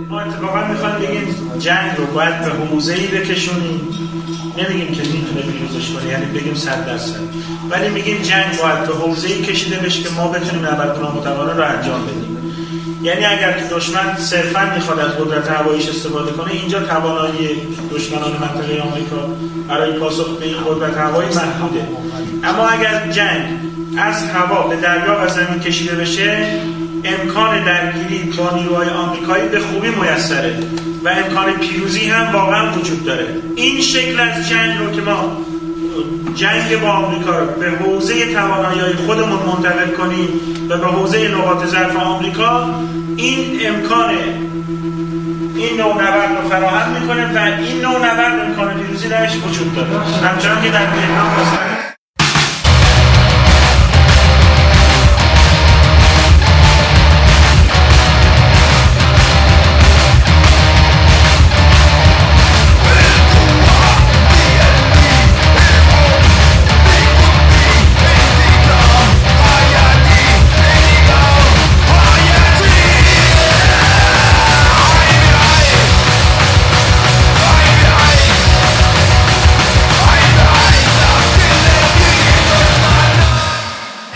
ما اتفاقا میخوایم بگیم جنگ رو باید به حوزه‌ای بکشونیم، نمیگیم که میتونه پیروزش کنه، یعنی بگیم 100%، ولی میگیم جنگ باید به حوزه‌ای کشیده بشه که ما بتونیم نبرد نامتوانه رو انجام بدیم. یعنی اگر که دشمن صرفاً میخواد از قدرت هواییش استفاده کنه، اینجا توانایی دشمنان منطقه آمریکا برای پاسخ به این قدرت هوایی محدوده. اما اگر جنگ از هوا به دریا و زمین کشیده بشه، امکان درگیری با نیروهای آمریکایی به خوبی میسره و امکان پیروزی هم واقعا وجود داره. این شکل از جنگ رو که ما جنگ با آمریکا رو به حوزه توانایی خودمون منتقل کنیم و به حوزه نقاط ضعف آمریکا، این امکان این نوع نبرد رو فراهم میکنه و این نوع نبرد امکان پیروزی درش وجود داره. همچنان که در ویتنام واسه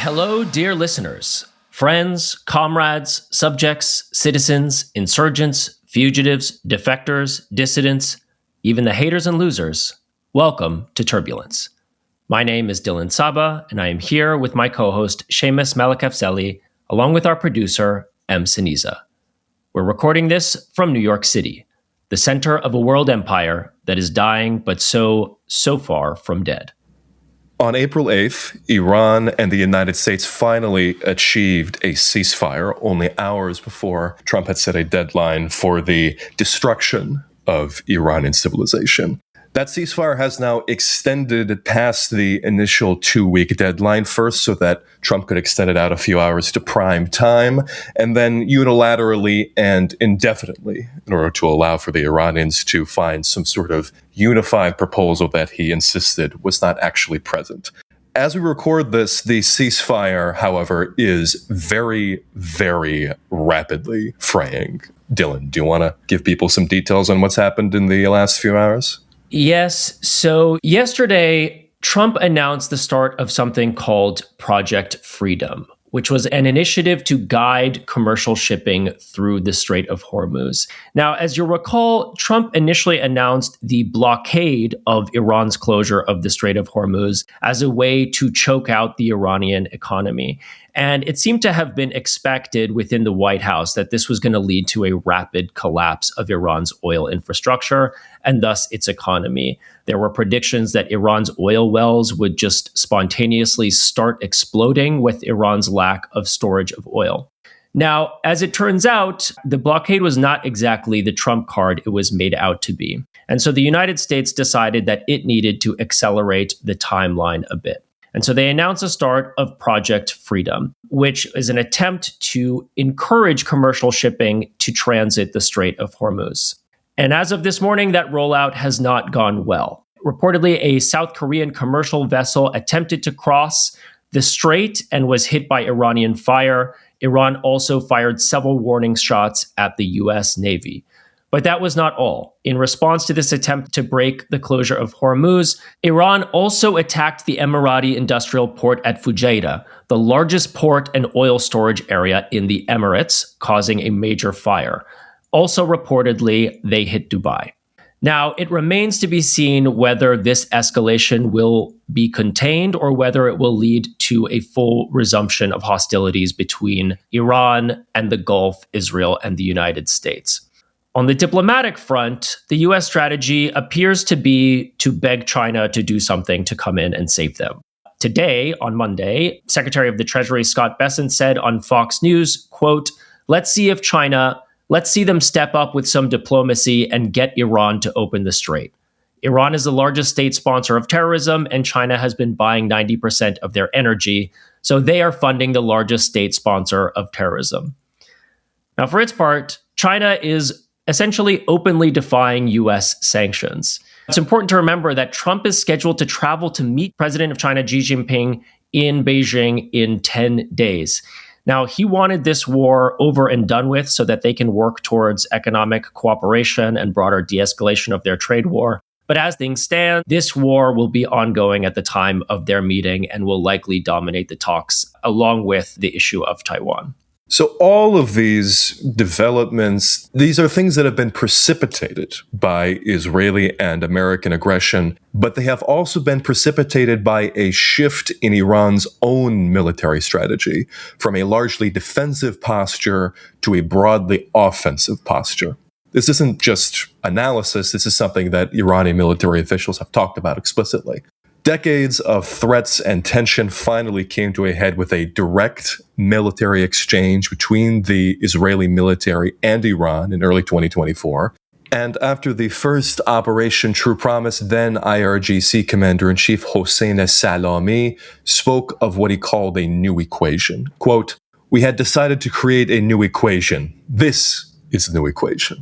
Hello, dear listeners, friends, comrades, subjects, citizens, insurgents, fugitives, defectors, dissidents, even the haters and losers. Welcome to Turbulence. My name is Dylan Saba, and I am here with my co-host Seamus Malakafzeli, along with our producer, M. Siniza. We're recording this from New York City, the center of a world empire that is dying but so far from dead. On April 8th, Iran and the United States finally achieved a ceasefire only hours before Trump had set a deadline for the destruction of Iranian civilization. That ceasefire has now extended past the initial 2-week deadline, first so that Trump could extend it out a few hours to prime time, and then unilaterally and indefinitely in order to allow for the Iranians to find some sort of unified proposal that he insisted was not actually present. As we record this, the ceasefire, however, is very, very rapidly fraying. Dylan, do you want to give people some details on what's happened in the last few hours? Yes. So yesterday, Trump announced the start of something called Project Freedom, which was an initiative to guide commercial shipping through the Strait of Hormuz. Now, as you'll recall, Trump initially announced the blockade of Iran's closure of the Strait of Hormuz as a way to choke out the Iranian economy. And it seemed to have been expected within the White House that this was going to lead to a rapid collapse of Iran's oil infrastructure and thus its economy. There were predictions that Iran's oil wells would just spontaneously start exploding with Iran's lack of storage of oil. Now, as it turns out, the blockade was not exactly the trump card it was made out to be. And so the United States decided that it needed to accelerate the timeline a bit. And so they announced the start of Project Freedom, which is an attempt to encourage commercial shipping to transit the Strait of Hormuz. And as of this morning, that rollout has not gone well. Reportedly, a South Korean commercial vessel attempted to cross the strait and was hit by Iranian fire. Iran also fired several warning shots at the U.S. Navy. But that was not all. In response to this attempt to break the closure of Hormuz, Iran also attacked the Emirati industrial port at Fujairah, the largest port and oil storage area in the Emirates, causing a major fire. Also reportedly, they hit Dubai. Now, it remains to be seen whether this escalation will be contained or whether it will lead to a full resumption of hostilities between Iran and the Gulf, Israel, and the United States. On the diplomatic front, the U.S. strategy appears to be to beg China to do something to come in and save them. Today, on Monday, Secretary of the Treasury Scott Bessent said on Fox News, quote, let's see them step up with some diplomacy and get Iran to open the strait. Iran is the largest state sponsor of terrorism, and China has been buying 90% of their energy, so they are funding the largest state sponsor of terrorism. Now, for its part, China is essentially openly defying U.S. sanctions. It's important to remember that Trump is scheduled to travel to meet President of China Xi Jinping in Beijing in 10 days. Now, he wanted this war over and done with so that they can work towards economic cooperation and broader de-escalation of their trade war. But as things stand, this war will be ongoing at the time of their meeting and will likely dominate the talks, along with the issue of Taiwan. So all of these developments, these are things that have been precipitated by Israeli and American aggression, but they have also been precipitated by a shift in Iran's own military strategy from a largely defensive posture to a broadly offensive posture. This isn't just analysis, this is something that Iranian military officials have talked about explicitly. Decades of threats and tension finally came to a head with a direct military exchange between the Israeli military and Iran in early 2024. And after the first Operation True Promise, then IRGC Commander-in-Chief Hossein Salami spoke of what he called a new equation. Quote, "We had decided to create a new equation. This is the new equation.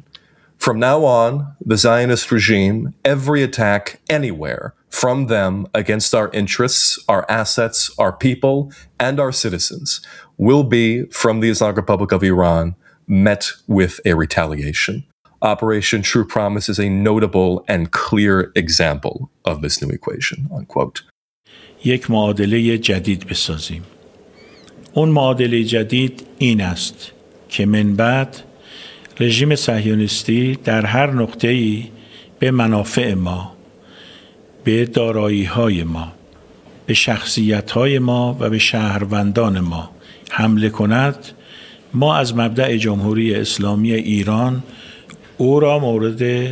From now on, the Zionist regime, every attack anywhere from them against our interests, our assets, our people, and our citizens will be, from the Islamic Republic of Iran, met with a retaliation. Operation True Promise is a notable and clear example of this new equation," unquote. یک معادله جدید بسازیم. اون معادله جدید این است که من بعد رژیم صهیونیستی در هر نقطه‌ای به منافع ما، به دارایی‌های ما، به شخصیت‌های ما و به شهروندان ما حمله کند، ما از مبدأ جمهوری اسلامی ایران او را مورد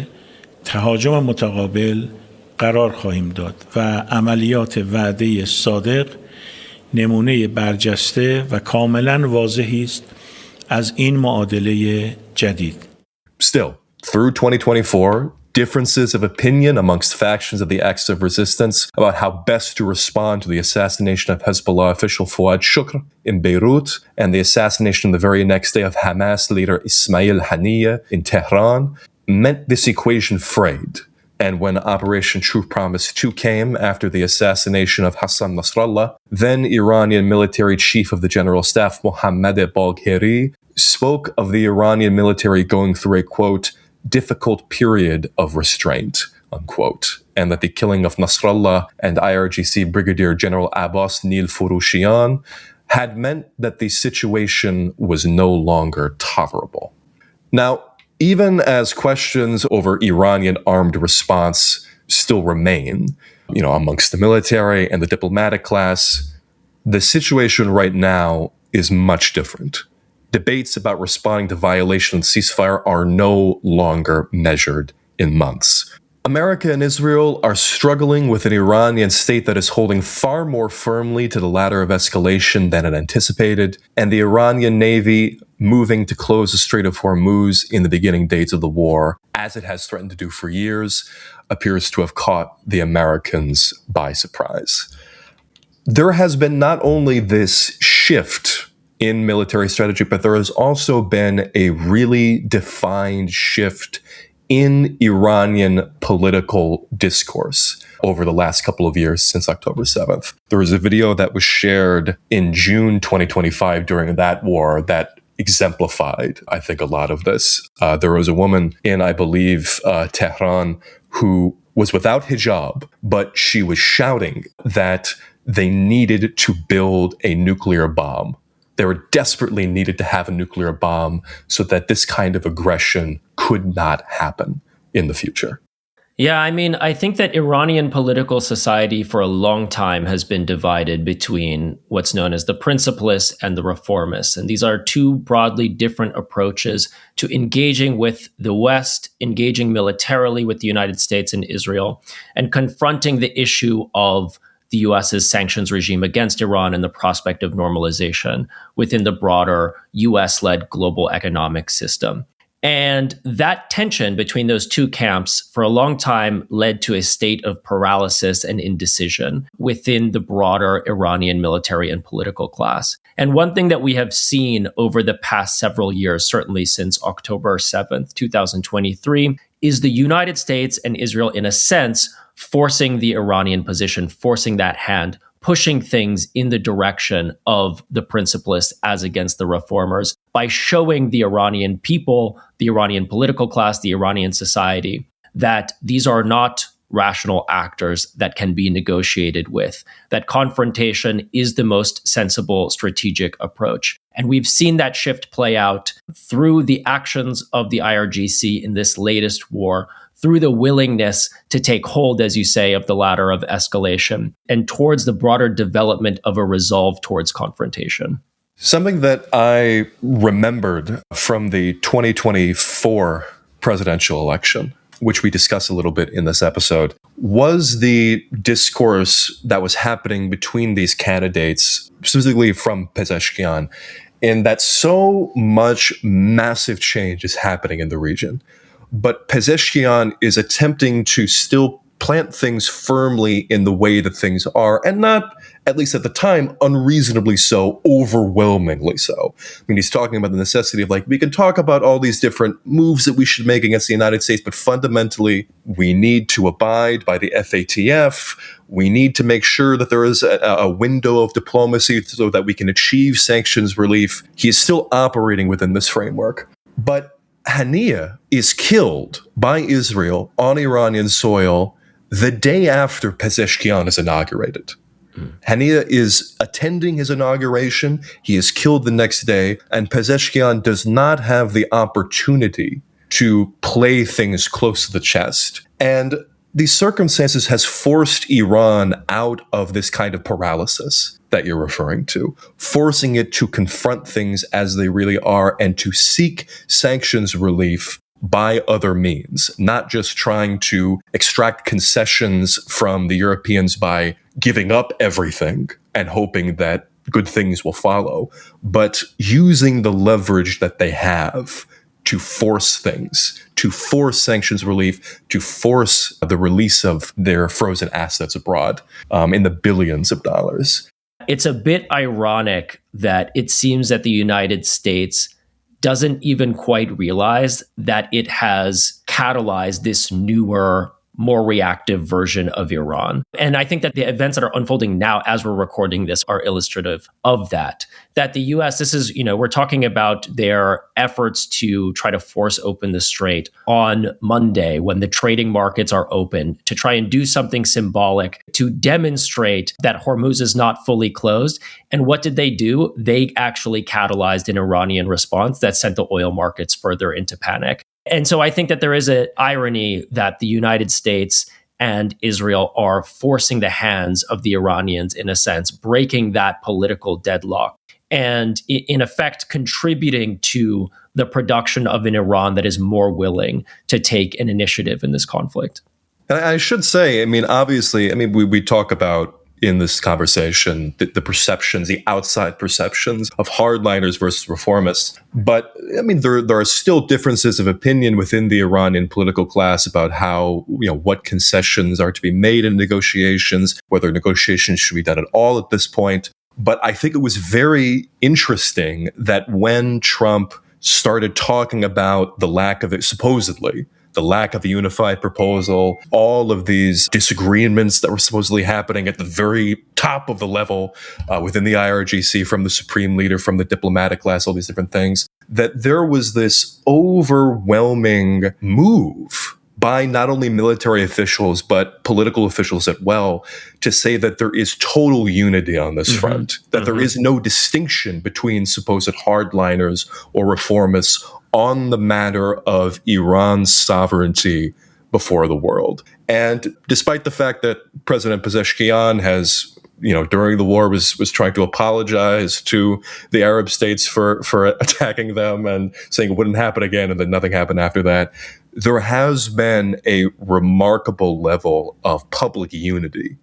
تهاجم متقابل قرار خواهیم داد و عملیات وعده صادق نمونه برجسته و کاملا واضحی است از این معادله جدید. Still, through 2024, differences of opinion amongst factions of the axis of resistance about how best to respond to the assassination of Hezbollah official Fouad Shukr in Beirut and the assassination the very next day of Hamas leader Ismail Haniyeh in Tehran meant this equation frayed. And when Operation True Promise 2 came after the assassination of Hassan Nasrallah, then Iranian military chief of the General Staff Mohammad Bagheri spoke of the Iranian military going through a, quote, difficult period of restraint, unquote, and that the killing of Nasrallah and IRGC Brigadier General Abbas Nil Furushian had meant that the situation was no longer tolerable. Now, even as questions over Iranian armed response still remain, amongst the military and the diplomatic class, the situation right now is much different. Debates about responding to violation of ceasefire are no longer measured in months. America and Israel are struggling with an Iranian state that is holding far more firmly to the ladder of escalation than it anticipated, and the Iranian Navy moving to close the Strait of Hormuz in the beginning days of the war, as it has threatened to do for years, appears to have caught the Americans by surprise. There has been not only this shift in military strategy, but there has also been a really defined shift in Iranian political discourse over the last couple of years since October 7th. There was a video that was shared in June 2025 during that war that exemplified, I think, a lot of this. There was a woman in, I believe, Tehran who was without hijab, but she was shouting that they needed to build a nuclear bomb. They were desperately needed to have a nuclear bomb so that this kind of aggression could not happen in the future. Yeah, I think that Iranian political society for a long time has been divided between what's known as the principalists and the reformists. And these are two broadly different approaches to engaging with the West, engaging militarily with the United States and Israel, and confronting the issue of the U.S.'s sanctions regime against Iran and the prospect of normalization within the broader U.S.-led global economic system. And that tension between those two camps for a long time led to a state of paralysis and indecision within the broader Iranian military and political class. And one thing that we have seen over the past several years, certainly since October 7th, 2023, is the United States and Israel, in a sense, forcing the Iranian position, forcing that hand, pushing things in the direction of the principalists as against the reformers by showing the Iranian people, the Iranian political class, the Iranian society, that these are not rational actors that can be negotiated with, that confrontation is the most sensible strategic approach. And we've seen that shift play out through the actions of the IRGC in this latest war, through the willingness to take hold, as you say, of the ladder of escalation and towards the broader development of a resolve towards confrontation. Something that I remembered from the 2024 presidential election, which we discussed a little bit in this episode, was the discourse that was happening between these candidates, specifically from Pezeshkian, in that so much massive change is happening in the region. But Pezeshkian is attempting to still plant things firmly in the way that things are, and not, at least at the time, unreasonably so, overwhelmingly so. I mean, he's talking about the necessity of, like, we can talk about all these different moves that we should make against the United States, but fundamentally, we need to abide by the FATF. We need to make sure that there is a window of diplomacy so that we can achieve sanctions relief. He is still operating within this framework. But Haniya is killed by Israel on Iranian soil the day after Pezeshkian is inaugurated. Haniya is attending his inauguration. He is killed the next day, and Pezeshkian does not have the opportunity to play things close to the chest. And these circumstances has forced Iran out of this kind of paralysis that you're referring to, forcing it to confront things as they really are and to seek sanctions relief by other means, not just trying to extract concessions from the Europeans by giving up everything and hoping that good things will follow, but using the leverage that they have to force things, to force sanctions relief, to force the release of their frozen assets abroad in the billions of dollars. It's a bit ironic that it seems that the United States doesn't even quite realize that it has catalyzed this newer, more reactive version of Iran. And I think that the events that are unfolding now as we're recording this are illustrative of that. That the US, this is, we're talking about their efforts to try to force open the strait on Monday when the trading markets are open, to try and do something symbolic to demonstrate that Hormuz is not fully closed. And what did they do? They actually catalyzed an Iranian response that sent the oil markets further into panic. And so I think that there is an irony that the United States and Israel are forcing the hands of the Iranians, in a sense, breaking that political deadlock and in effect contributing to the production of an Iran that is more willing to take an initiative in this conflict. And I should say, obviously, we talk about in this conversation the perceptions, the outside perceptions of hardliners versus reformists. But there are still differences of opinion within the Iranian political class about how, what concessions are to be made in negotiations, whether negotiations should be done at all at this point. But I think it was very interesting that when Trump started talking about the lack of the lack of a unified proposal, all of these disagreements that were supposedly happening at the very top of the level within the IRGC, from the supreme leader, from the diplomatic class, all these different things, that there was this overwhelming move by not only military officials, but political officials as well, to say that there is total unity on this front, that there is no distinction between supposed hardliners or reformists on the matter of Iran's sovereignty before the world. And despite the fact that President Pezeshkian has, during the war was trying to apologize to the Arab states for attacking them and saying it wouldn't happen again, and then nothing happened after that, there has been a remarkable level of public unity.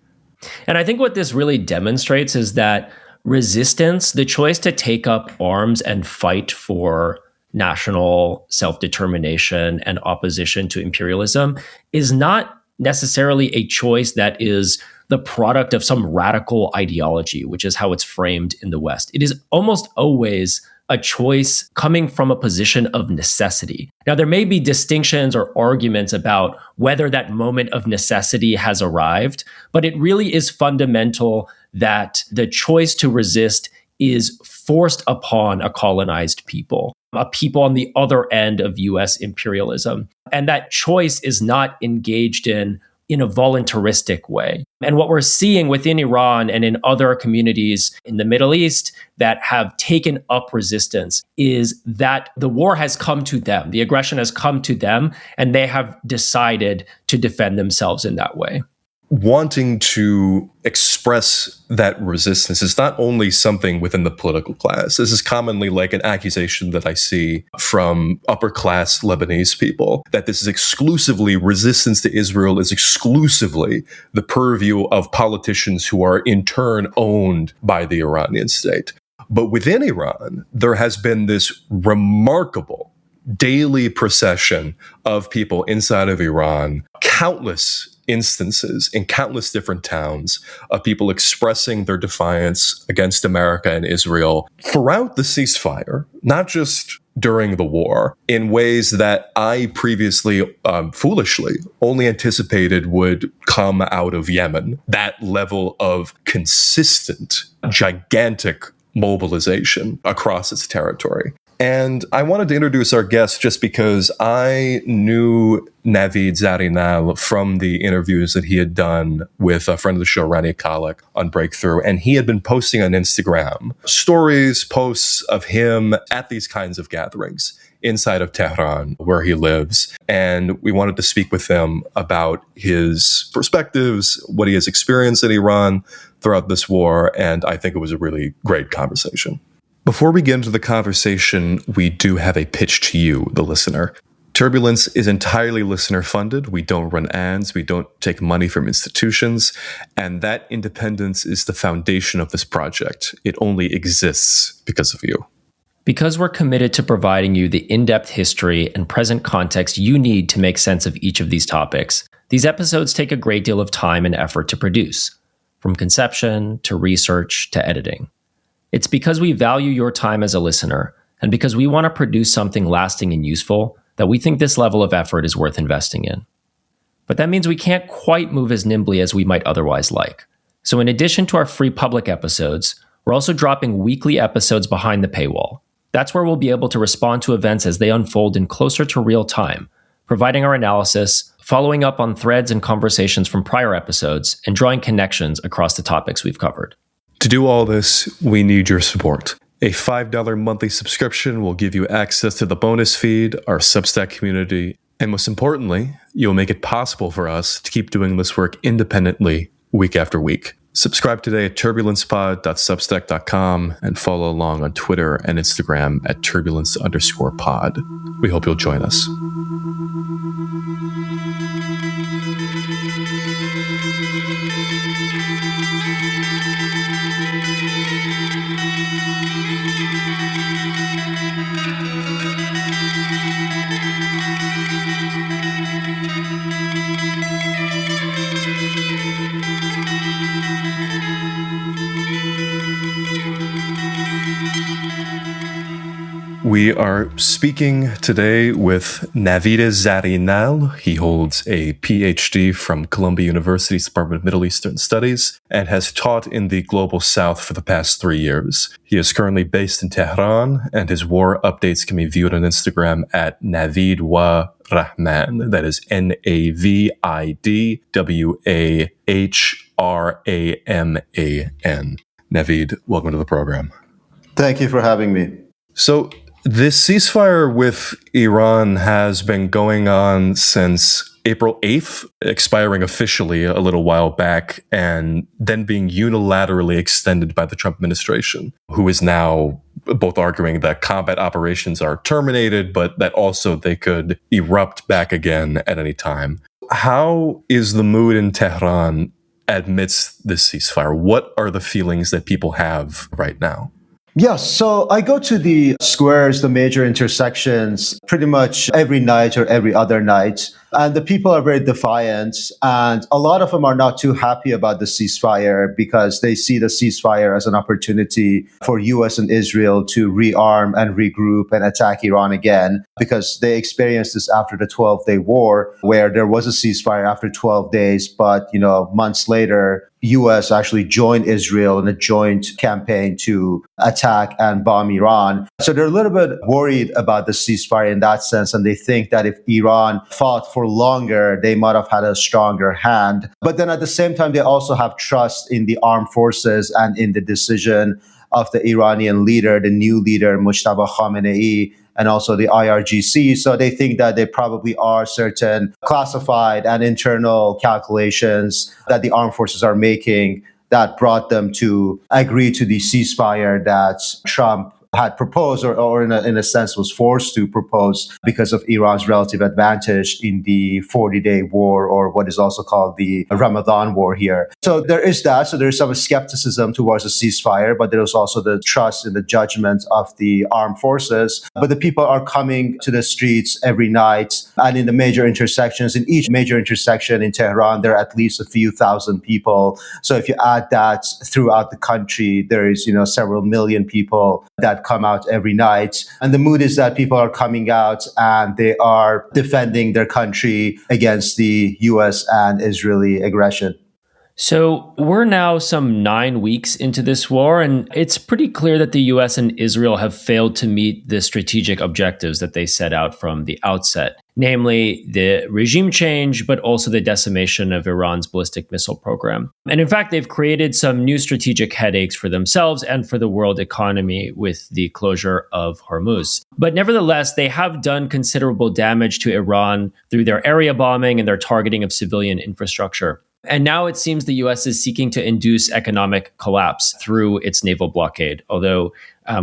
And I think what this really demonstrates is that resistance, the choice to take up arms and fight for national self-determination and opposition to imperialism, is not necessarily a choice that is the product of some radical ideology, which is how it's framed in the West. It is almost always a choice coming from a position of necessity. Now, there may be distinctions or arguments about whether that moment of necessity has arrived, but it really is fundamental that the choice to resist is forced upon a colonized people, a people on the other end of US imperialism. And that choice is not engaged in a voluntaristic way. And what we're seeing within Iran and in other communities in the Middle East that have taken up resistance is that the war has come to them, the aggression has come to them, and they have decided to defend themselves in that way. Wanting to express that resistance is not only something within the political class. This is commonly like an accusation that I see from upper class Lebanese people, that this is exclusively resistance to Israel is exclusively the purview of politicians who are in turn owned by the Iranian state. But within Iran, there has been this remarkable daily procession of people inside of Iran, countless instances in countless different towns of people expressing their defiance against America and Israel throughout the ceasefire, not just during the war, in ways that I previously, foolishly, only anticipated would come out of Yemen. That level of consistent, gigantic mobilization across its territory. And I wanted to introduce our guest just because I knew Navid Zarrinnal from the interviews that he had done with a friend of the show, Rania Khalek, on Breakthrough. And he had been posting on Instagram stories, posts of him at these kinds of gatherings inside of Tehran, where he lives. And we wanted to speak with him about his perspectives, what he has experienced in Iran throughout this war. And I think it was a really great conversation. Before we get into the conversation, we do have a pitch to you, the listener. Turbulence is entirely listener-funded. We don't run ads. We don't take money from institutions. And that independence is the foundation of this project. It only exists because of you. Because we're committed to providing you the in-depth history and present context you need to make sense of each of these topics, these episodes take a great deal of time and effort to produce, from conception to research to editing. It's because we value your time as a listener, and because we want to produce something lasting and useful, that we think this level of effort is worth investing in. But that means we can't quite move as nimbly as we might otherwise like. So in addition to our free public episodes, we're also dropping weekly episodes behind the paywall. That's where we'll be able to respond to events as they unfold in closer to real time, providing our analysis, following up on threads and conversations from prior episodes, and drawing connections across the topics we've covered. To do all this, we need your support. A $5 monthly subscription will give you access to the bonus feed, our Substack community, and most importantly, you'll make it possible for us to keep doing this work independently week after week. Subscribe today at turbulencepod.substack.com and follow along on Twitter and Instagram at turbulence_pod. We hope you'll join us. We are speaking today with Navid Zarrinnal. He holds a PhD from Columbia University's Department of Middle Eastern Studies and has taught in the Global South for the past 3 years. He is currently based in Tehran, and his war updates can be viewed on Instagram at Navid Rahman. That is NavidWahraman. Navid, welcome to the program. Thank you for having me. So, this ceasefire with Iran has been going on since April 8th, expiring officially a little while back, and then being unilaterally extended by the Trump administration, who is now both arguing that combat operations are terminated, but that also they could erupt back again at any time. How is the mood in Tehran amidst this ceasefire? What are the feelings that people have right now? Yes, so I go to the squares, the major intersections, pretty much every night or every other night. And the people are very defiant. And a lot of them are not too happy about the ceasefire because they see the ceasefire as an opportunity for US and Israel to rearm and regroup and attack Iran again, because they experienced this after the 12-day war, where there was a ceasefire after 12 days, but months later, US actually joined Israel in a joint campaign to attack and bomb Iran. So they're a little bit worried about the ceasefire in that sense. And they think that if Iran fought for longer, they might have had a stronger hand. But then at the same time, they also have trust in the armed forces and in the decision of the Iranian leader, the new leader, Mujtaba Khamenei, and also the IRGC. So they think that there probably are certain classified and internal calculations that the armed forces are making that brought them to agree to the ceasefire that Trump had proposed, or in a sense was forced to propose because of Iran's relative advantage in the 40-day war, or what is also called the Ramadan war here. So there is that. So there's some skepticism towards the ceasefire, but there's also the trust in the judgment of the armed forces. But the people are coming to the streets every night, and in the major intersections, in each major intersection in Tehran, there are at least a few thousand people. So if you add that throughout the country, there is, several million people that come out every night. And the mood is that people are coming out and they are defending their country against the US and Israeli aggression. So we're now some 9 weeks into this war, and it's pretty clear that the US and Israel have failed to meet the strategic objectives that they set out from the outset, namely the regime change, but also the decimation of Iran's ballistic missile program. And in fact, they've created some new strategic headaches for themselves and for the world economy with the closure of Hormuz. But nevertheless, they have done considerable damage to Iran through their area bombing and their targeting of civilian infrastructure. And now it seems the U.S. is seeking to induce economic collapse through its naval blockade, although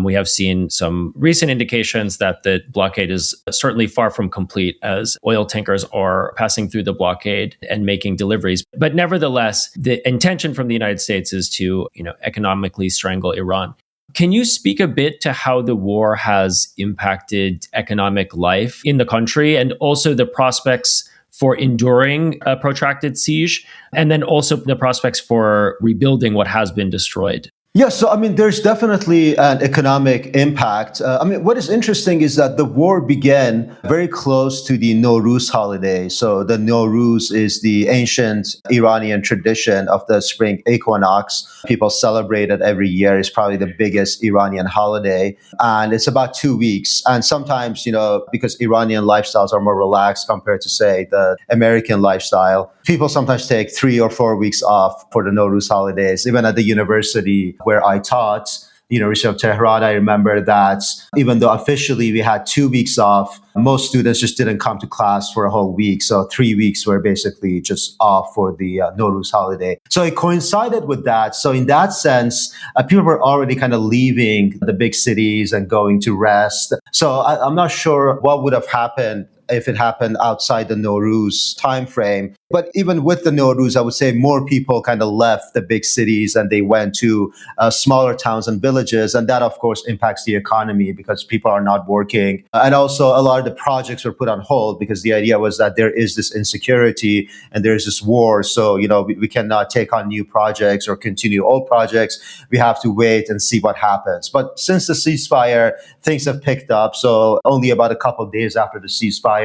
we have seen some recent indications that the blockade is certainly far from complete, as oil tankers are passing through the blockade and making deliveries. But nevertheless, the intention from the United States is to, economically strangle Iran. Can you speak a bit to how the war has impacted economic life in the country, and also the prospects for enduring a protracted siege, and then also the prospects for rebuilding what has been destroyed? Yes, so there's definitely an economic impact. What is interesting is that the war began very close to the Nowruz holiday. So the Nowruz is the ancient Iranian tradition of the spring equinox. People celebrate it every year. It's probably the biggest Iranian holiday. And it's about 2 weeks. And sometimes, because Iranian lifestyles are more relaxed compared to, say, the American lifestyle, people sometimes take 3 or 4 weeks off for the Nowruz holidays. Even at the university where I taught, University of Tehran, I remember that even though officially we had 2 weeks off, most students just didn't come to class for a whole week. So 3 weeks were basically just off for the Nowruz holiday. So it coincided with that. So in that sense, people were already kind of leaving the big cities and going to rest. So I'm not sure what would have happened if it happened outside the Nowruz timeframe. But even with the Nowruz, I would say more people kind of left the big cities and they went to smaller towns and villages. And that, of course, impacts the economy because people are not working. And also a lot of the projects were put on hold because the idea was that there is this insecurity and there's this war. So, we cannot take on new projects or continue old projects. We have to wait and see what happens. But since the ceasefire, things have picked up. So only about a couple of days after the ceasefire,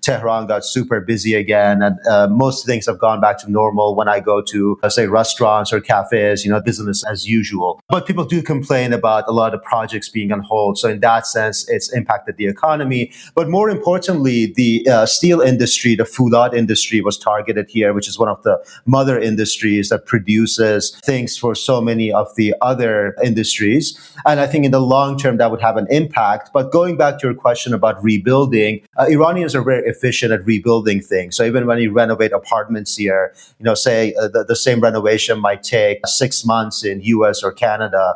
Tehran got super busy again, and most things have gone back to normal. When I go to, say, restaurants or cafes, business as usual. But people do complain about a lot of projects being on hold. So in that sense, it's impacted the economy. But more importantly, the steel industry, the foulard industry was targeted here, which is one of the mother industries that produces things for so many of the other industries. And I think in the long term, that would have an impact. But going back to your question about rebuilding, Iranians are very efficient at rebuilding things. So even when you renovate apartments here, say the same renovation might take 6 months in US or Canada.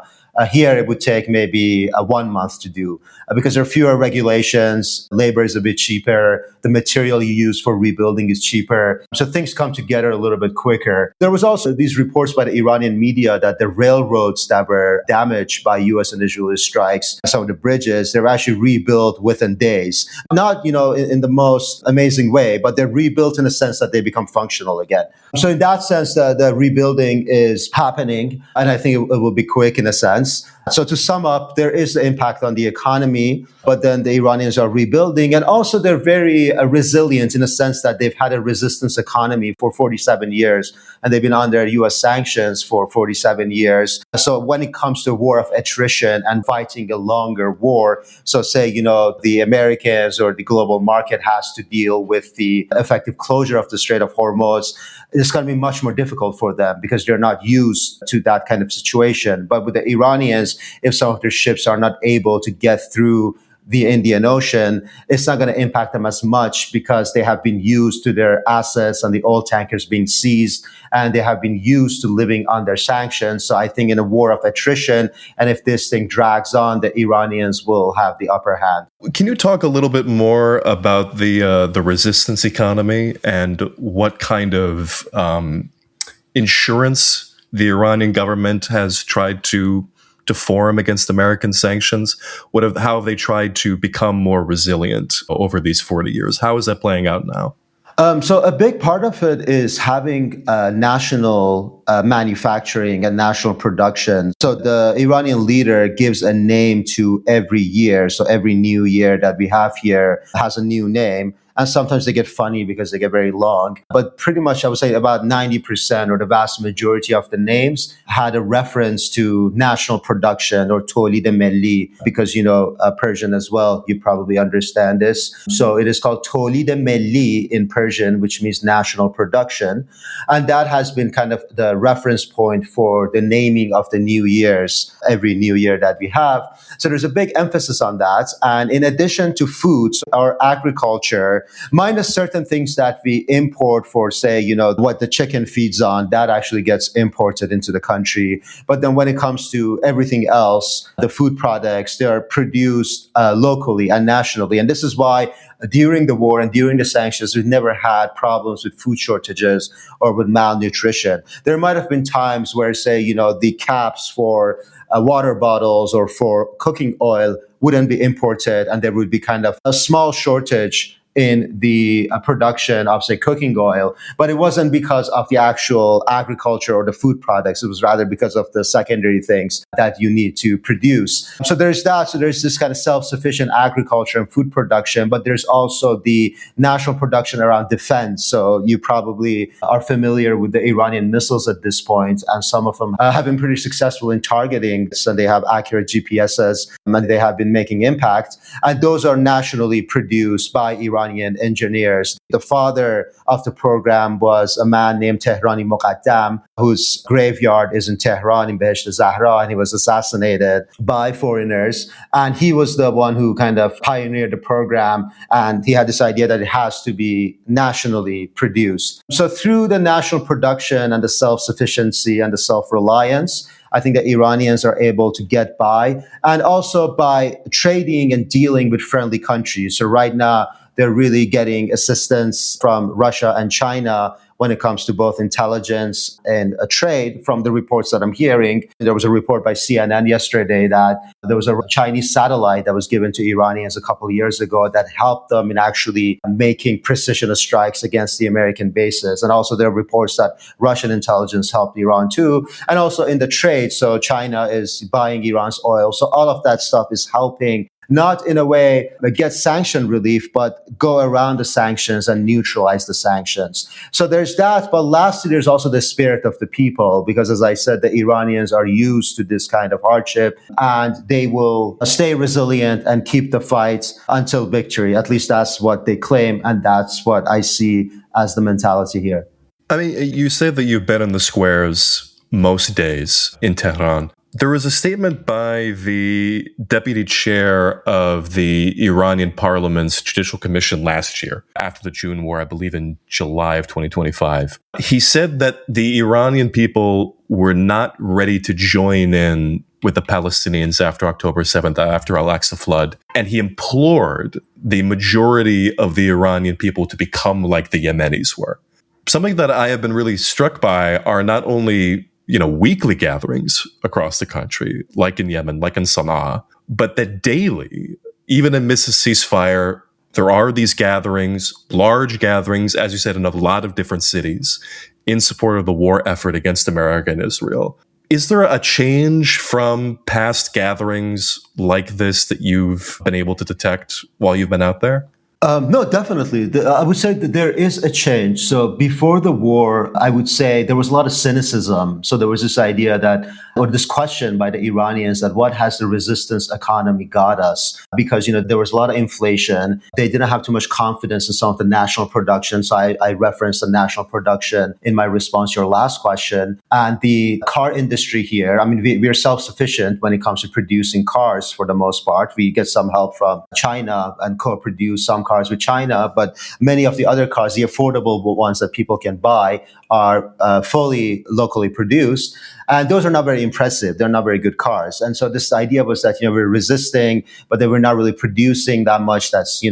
Here, it would take maybe 1 month to do because there are fewer regulations. Labor is a bit cheaper. The material you use for rebuilding is cheaper. So things come together a little bit quicker. There was also these reports by the Iranian media that the railroads that were damaged by U.S. and Israeli strikes, some of the bridges, they were actually rebuilt within days. Not, in the most amazing way, but they're rebuilt in a sense that they become functional again. So in that sense, the rebuilding is happening, and I think it will be quick in a sense. So to sum up, there is the impact on the economy, but then the Iranians are rebuilding, and also they're very resilient in a sense that they've had a resistance economy for 47 years, and they've been under U.S. sanctions for 47 years. So when it comes to war of attrition and fighting a longer war, so say, the Americans or the global market has to deal with the effective closure of the Strait of Hormuz, it's going to be much more difficult for them because they're not used to that kind of situation. But with the Iranians, if some of their ships are not able to get through the Indian Ocean, it's not going to impact them as much because they have been used to their assets and the oil tankers being seized, and they have been used to living under sanctions. So I think in a war of attrition, and if this thing drags on, the Iranians will have the upper hand. Can you talk a little bit more about the resistance economy and what kind of insurance the Iranian government has tried to form against American sanctions? How have they tried to become more resilient over these 40 years? How is that playing out now? So a big part of it is having national manufacturing and national production. So the Iranian leader gives a name to every year. So every new year that we have here has a new name. And sometimes they get funny because they get very long. But pretty much, I would say about 90% or the vast majority of the names had a reference to national production or Tolid Melli, because, Persian as well, you probably understand this. So it is called Tolid Melli in Persian, which means national production. And that has been kind of the reference point for the naming of the new years, every new year that we have. So there's a big emphasis on that. And in addition to foods, our agriculture, minus certain things that we import for, say, what the chicken feeds on, that actually gets imported into the country. But then when it comes to everything else, the food products, they are produced locally and nationally. And this is why during the war and during the sanctions, we've never had problems with food shortages or with malnutrition. There might have been times where, say, the caps for water bottles or for cooking oil wouldn't be imported, and there would be kind of a small shortage in the production of, say, cooking oil, but it wasn't because of the actual agriculture or the food products. It was rather because of the secondary things that you need to produce. So there's that. So there's this kind of self-sufficient agriculture and food production, but there's also the national production around defense. So you probably are familiar with the Iranian missiles at this point, and some of them have been pretty successful in targeting. So they have accurate GPSs, and they have been making impact. And those are nationally produced by Iranian engineers. The father of the program was a man named Tehrani Muqaddam, whose graveyard is in Tehran in Behesh Zahra, and he was assassinated by foreigners. And he was the one who kind of pioneered the program, and he had this idea that it has to be nationally produced. So through the national production and the self-sufficiency and the self-reliance, I think the Iranians are able to get by, and also by trading and dealing with friendly countries. So right now, they're really getting assistance from Russia and China when it comes to both intelligence and trade. From the reports that I'm hearing, there was a report by CNN yesterday that there was a Chinese satellite that was given to Iranians a couple of years ago that helped them in actually making precision strikes against the American bases. And also there are reports that Russian intelligence helped Iran too. And also in the trade, so China is buying Iran's oil. So all of that stuff is helping, not in a way get sanction relief, but go around the sanctions and neutralize the sanctions. So there's that. But lastly, there's also the spirit of the people, because as I said, the Iranians are used to this kind of hardship, and they will stay resilient and keep the fight until victory. At least that's what they claim. And that's what I see as the mentality here. I mean, you say that you've been in the squares most days in Tehran. There was a statement by the deputy chair of the Iranian parliament's Judicial Commission last year, after the June war, I believe in July of 2025. He said that the Iranian people were not ready to join in with the Palestinians after October 7th, after Al-Aqsa flood. And he implored the majority of the Iranian people to become like the Yemenis were. Something that I have been really struck by are not only, weekly gatherings across the country, like in Yemen, like in Sana'a, but that daily, even amidst a ceasefire, there are these gatherings, large gatherings, as you said, in a lot of different cities in support of the war effort against America and Israel. Is there a change from past gatherings like this that you've been able to detect while you've been out there? No, definitely. I would say that there is a change. So before the war, I would say there was a lot of cynicism. So there was this idea that, or this question by the Iranians that what has the resistance economy got us? Because, there was a lot of inflation. They didn't have too much confidence in some of the national production. So I referenced the national production in my response to your last question. And the car industry here, we are self-sufficient when it comes to producing cars for the most part. We get some help from China and co-produce some cars with China, but many of the other cars, the affordable ones that people can buy, are fully locally produced. And those are not very impressive. They're not very good cars. And so this idea was that, we're resisting, but then we're not really producing that much that's,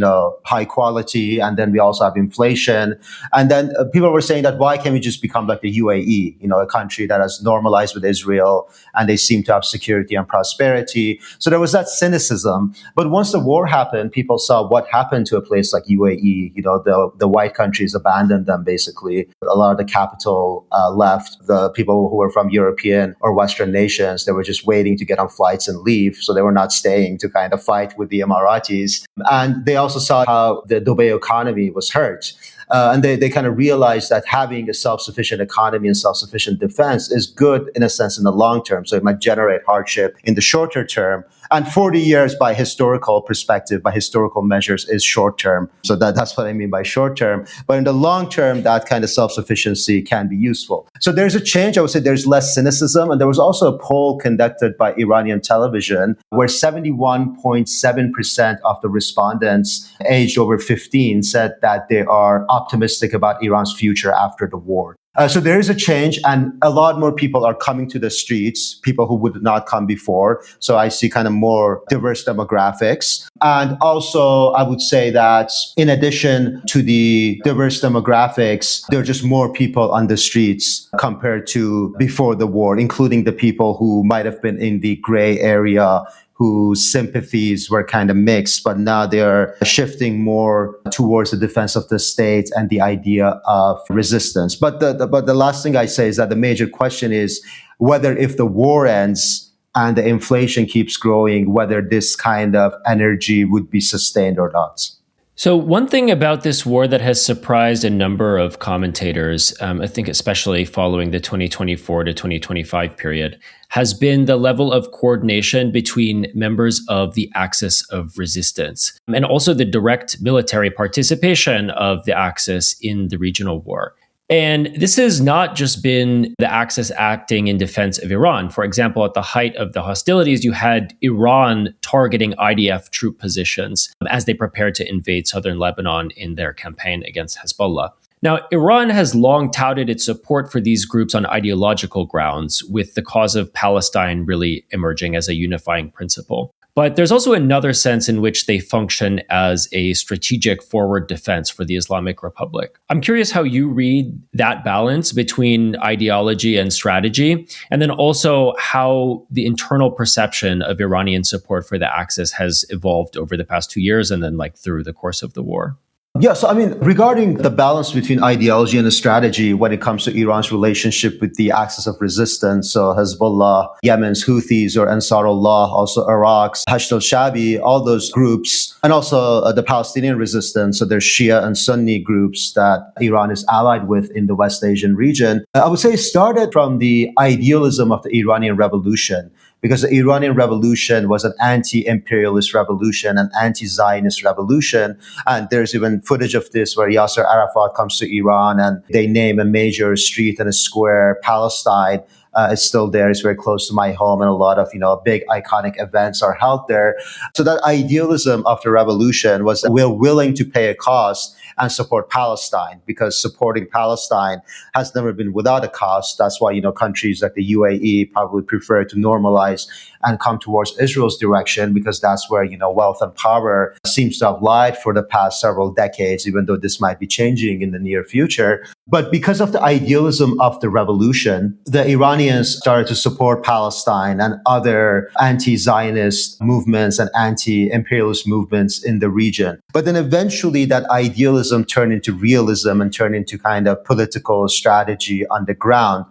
high quality. And then we also have inflation. And then people were saying that why can't we just become like the UAE, a country that has normalized with Israel and they seem to have security and prosperity. So there was that cynicism. But once the war happened, people saw what happened to a place like UAE. The white countries abandoned them, basically. A lot of the capital left. The people who were from European or Western nations, they were just waiting to get on flights and leave. So they were not staying to kind of fight with the Emiratis. And they also saw how the Dubai economy was hurt. And they kind of realized that having a self-sufficient economy and self-sufficient defense is good in a sense in the long term. So it might generate hardship in the shorter term. And 40 years by historical perspective, by historical measures, is short term. So that's what I mean by short term. But in the long term, that kind of self-sufficiency can be useful. So there's a change. I would say there's less cynicism. And there was also a poll conducted by Iranian television where 71.7% of the respondents aged over 15 said that they are optimistic about Iran's future after the war. So there is a change, and a lot more people are coming to the streets, people who would not come before. So I see kind of more diverse demographics. And also, I would say that in addition to the diverse demographics, there are just more people on the streets compared to before the war, including the people who might have been in the gray area, whose sympathies were kind of mixed, but now they're shifting more towards the defense of the state and the idea of resistance. But the last thing I say is that the major question is whether if the war ends and the inflation keeps growing, whether this kind of energy would be sustained or not. So one thing about this war that has surprised a number of commentators, I think especially following the 2024 to 2025 period, has been the level of coordination between members of the Axis of Resistance and also the direct military participation of the Axis in the regional war. And this has not just been the Axis acting in defense of Iran. For example, at the height of the hostilities, you had Iran targeting IDF troop positions as they prepared to invade southern Lebanon in their campaign against Hezbollah. Now, Iran has long touted its support for these groups on ideological grounds, with the cause of Palestine really emerging as a unifying principle. But there's also another sense in which they function as a strategic forward defense for the Islamic Republic. I'm curious how you read that balance between ideology and strategy, and then also how the internal perception of Iranian support for the Axis has evolved over the past 2 years and then through the course of the war. Yeah, so regarding the balance between ideology and the strategy when it comes to Iran's relationship with the axis of resistance, so Hezbollah, Yemen's Houthis or Ansarullah, also Iraq's Hashd al-Shabi, all those groups, and also the Palestinian resistance, so there's Shia and Sunni groups that Iran is allied with in the West Asian region. I would say it started from the idealism of the Iranian Revolution, because the Iranian Revolution was an anti-imperialist revolution, an anti-Zionist revolution. And there's even footage of this where Yasser Arafat comes to Iran and they name a major street and a square, Palestine. It's still there. It's very close to my home, and a lot of, big iconic events are held there. So that idealism of the revolution was we're willing to pay a cost. and support Palestine, because supporting Palestine has never been without a cost. That's why, countries like the UAE probably prefer to normalize and come towards Israel's direction, because that's where, wealth and power seems to have lied for the past several decades, even though this might be changing in the near future. But because of the idealism of the revolution, the Iranians started to support Palestine and other anti-Zionist movements and anti-imperialist movements in the region. But then eventually that idealism turned into realism and turned into kind of political strategy on the ground.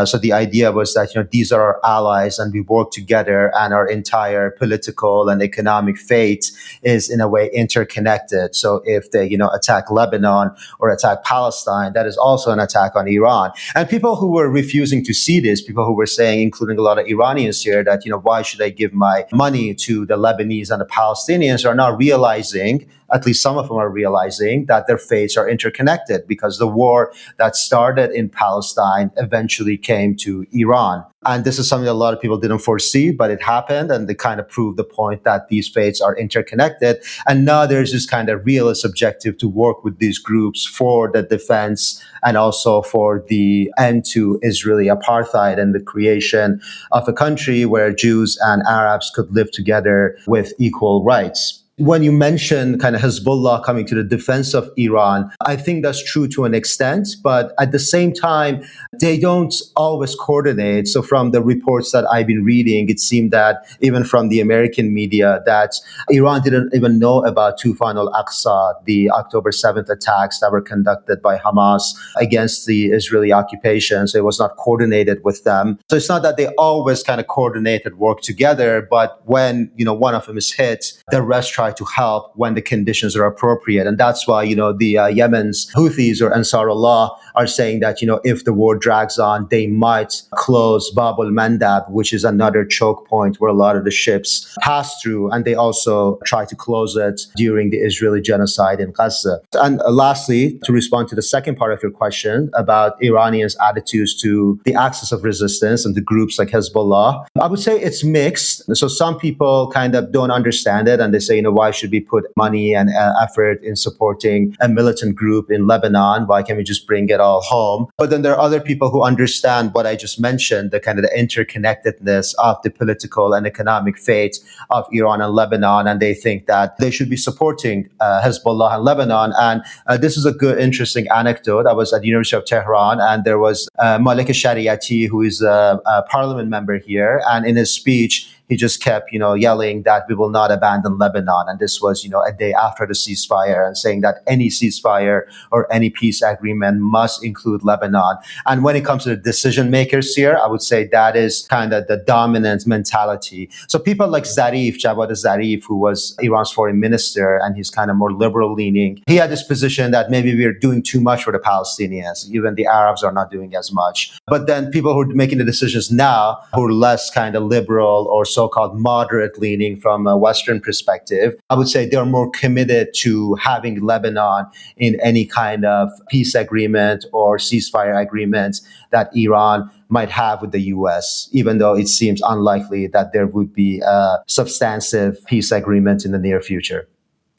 So the idea was that, these are our allies and we work together, and our entire political and economic fate is in a way interconnected. So if they, attack Lebanon or attack Palestine, that is also an attack on Iran. And people who were refusing to see this, people who were saying, including a lot of Iranians here, that, why should I give my money to the Lebanese and the Palestinians, are now realizing, at least some of them are realizing, that their fates are interconnected, because the war that started in Palestine eventually came to Iran. And this is something that a lot of people didn't foresee, but it happened, and they kind of proved the point that these fates are interconnected. And now there's this kind of realist objective to work with these groups for the defense and also for the end to Israeli apartheid and the creation of a country where Jews and Arabs could live together with equal rights. When you mention kind of Hezbollah coming to the defense of Iran, I think that's true to an extent, but at the same time, they don't always coordinate. So from the reports that I've been reading, it seemed that even from the American media, that Iran didn't even know about Tufan al-Aqsa, the October 7th attacks that were conducted by Hamas against the Israeli occupation. So it was not coordinated with them. So it's not that they always kind of coordinated work together, but when, one of them is hit, the rest try to help when the conditions are appropriate. And that's why, the Yemen's Houthis or Ansarullah are saying that, if the war drags on, they might close Bab al-Mandab, which is another choke point where a lot of the ships pass through. And they also try to close it during the Israeli genocide in Gaza. And lastly, to respond to the second part of your question about Iranians' attitudes to the axis of resistance and the groups like Hezbollah, I would say it's mixed. So some people kind of don't understand it, and they say, why should we put money and effort in supporting a militant group in Lebanon? Why can't we just bring it all home? But then there are other people who understand what I just mentioned, the kind of the interconnectedness of the political and economic fate of Iran and Lebanon, and they think that they should be supporting Hezbollah and Lebanon. And this is a good, interesting anecdote. I was at the University of Tehran, and there was Malek Shariati, who is a parliament member here, and in his speech, he just kept, yelling that we will not abandon Lebanon. And this was, a day after the ceasefire, and saying that any ceasefire or any peace agreement must include Lebanon. And when it comes to the decision makers here, I would say that is kind of the dominant mentality. So people like Javad Zarif, who was Iran's foreign minister, and he's kind of more liberal leaning, he had this position that maybe we're doing too much for the Palestinians. Even the Arabs are not doing as much. But then people who are making the decisions now, who are less kind of liberal or so-called moderate leaning from a Western perspective, I would say they're more committed to having Lebanon in any kind of peace agreement or ceasefire agreement that Iran might have with the U.S., even though it seems unlikely that there would be a substantive peace agreement in the near future.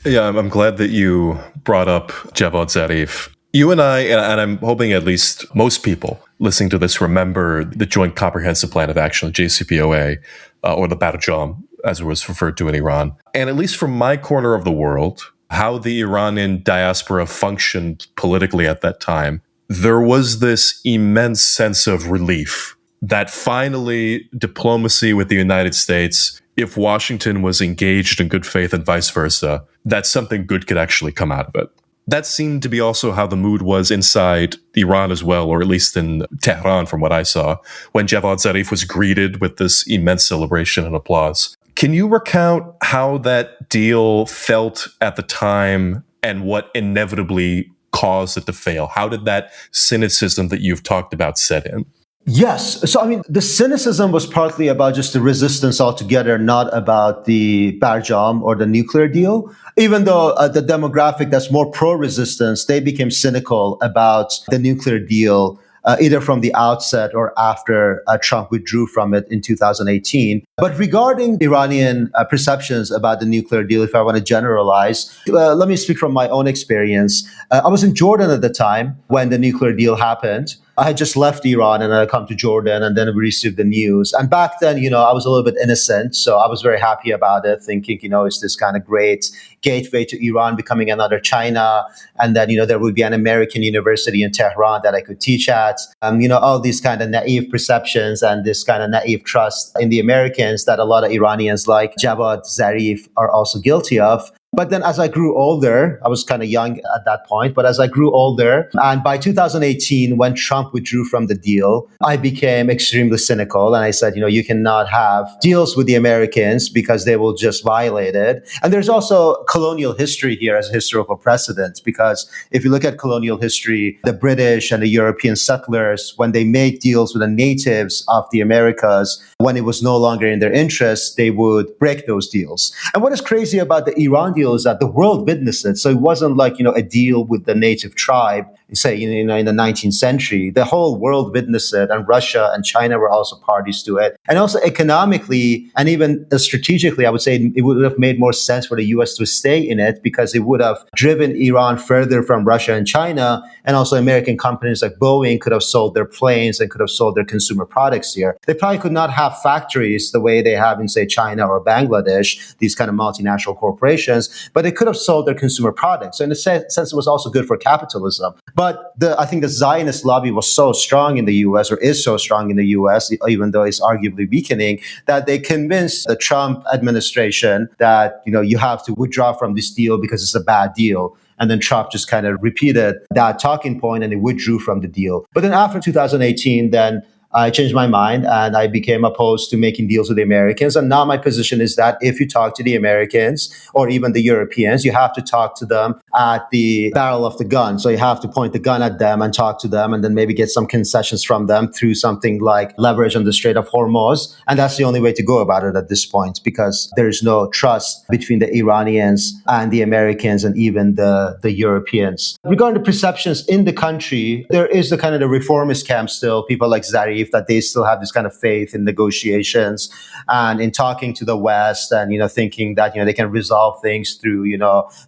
Yeah, I'm glad that you brought up Javad Zarif. You and I, and I'm hoping at least most people listening to this remember the Joint Comprehensive Plan of Action, the JCPOA, or the Barjam, as it was referred to in Iran. And at least from my corner of the world, how the Iranian diaspora functioned politically at that time, there was this immense sense of relief that finally diplomacy with the United States, if Washington was engaged in good faith and vice versa, that something good could actually come out of it. That seemed to be also how the mood was inside Iran as well, or at least in Tehran from what I saw, when Javad Zarif was greeted with this immense celebration and applause. Can you recount how that deal felt at the time and what inevitably caused it to fail? How did that cynicism that you've talked about set in? Yes. So, the cynicism was partly about just the resistance altogether, not about the Barjam or the nuclear deal. Even though the demographic that's more pro-resistance, they became cynical about the nuclear deal, either from the outset or after Trump withdrew from it in 2018. But regarding Iranian perceptions about the nuclear deal, if I want to generalize, let me speak from my own experience. I was in Jordan at the time when the nuclear deal happened. I had just left Iran and I come to Jordan, and then we received the news. And back then, I was a little bit innocent. So I was very happy about it, thinking, it's this kind of great gateway to Iran becoming another China. And then, there would be an American university in Tehran that I could teach at. All these kind of naive perceptions and this kind of naive trust in the Americans that a lot of Iranians like Javad Zarif are also guilty of. But then as I grew older, I was kind of young at that point, but as I grew older, and by 2018, when Trump withdrew from the deal, I became extremely cynical. And I said, you cannot have deals with the Americans because they will just violate it. And there's also colonial history here as a historical precedent, because if you look at colonial history, the British and the European settlers, when they made deals with the natives of the Americas, when it was no longer in their interest, they would break those deals. And what is crazy about the Iran deal is that the world witnessed it. So it wasn't like, a deal with the native tribe, say, in the 19th century. The whole world witnessed it, and Russia and China were also parties to it. And also economically and even strategically, I would say it would have made more sense for the US to stay in it, because it would have driven Iran further from Russia and China. And also American companies like Boeing could have sold their planes and could have sold their consumer products here. They probably could not have factories the way they have in, say, China or Bangladesh, these kind of multinational corporations, but they could have sold their consumer products. So in a sense, it was also good for capitalism. But I think the Zionist lobby was so strong in the U.S., or is so strong in the U.S., even though it's arguably weakening, that they convinced the Trump administration that, you have to withdraw from this deal because it's a bad deal. And then Trump just kind of repeated that talking point and they withdrew from the deal. But then after 2018, then I changed my mind and I became opposed to making deals with the Americans. And now my position is that if you talk to the Americans or even the Europeans, you have to talk to them at the barrel of the gun. So you have to point the gun at them and talk to them, and then maybe get some concessions from them through something like leverage on the Strait of Hormuz. And that's the only way to go about it at this point, because there is no trust between the Iranians and the Americans and even the Europeans. Regarding the perceptions in the country, there is the kind of the reformist camp still, people like Zarif, that they still have this kind of faith in negotiations and in talking to the West and, thinking that, they can resolve things through,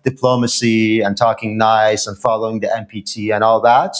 diplomacy and talking nice and following the NPT and all that.